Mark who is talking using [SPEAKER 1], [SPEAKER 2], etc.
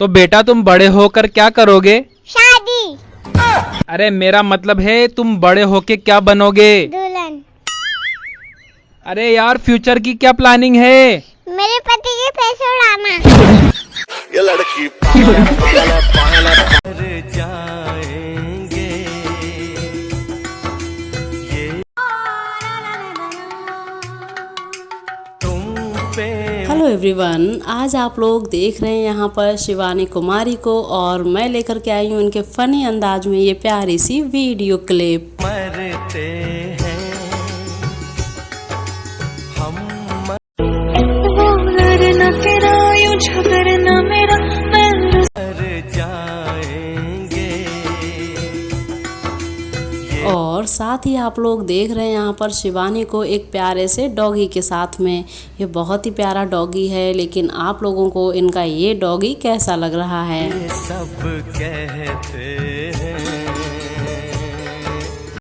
[SPEAKER 1] तो बेटा तुम बड़े होकर क्या करोगे?
[SPEAKER 2] शादी।
[SPEAKER 1] अरे मेरा मतलब है तुम बड़े होके क्या बनोगे?
[SPEAKER 2] दुल्हन।
[SPEAKER 1] अरे यार फ्यूचर की क्या प्लानिंग है?
[SPEAKER 2] मेरे पति के पैसे उड़ाना।
[SPEAKER 3] ये लड़की पागल
[SPEAKER 4] हेलो एवरीवन, आज आप लोग देख रहे हैं यहाँ पर शिवानी कुमारी को और मैं लेकर के आई हूँ उनके फनी अंदाज में ये प्यारी सी वीडियो क्लिप।
[SPEAKER 5] मरते हैं हम लड़ना तेरा यूं झगड़ना मेरा मर जाएंगे।
[SPEAKER 4] और साथ ही आप लोग देख रहे हैं यहाँ पर शिवानी को एक प्यारे से डॉगी के साथ में। ये बहुत ही प्यारा डॉगी है, लेकिन आप लोगों को इनका ये डॉगी कैसा लग रहा है?
[SPEAKER 5] सब कहते हैं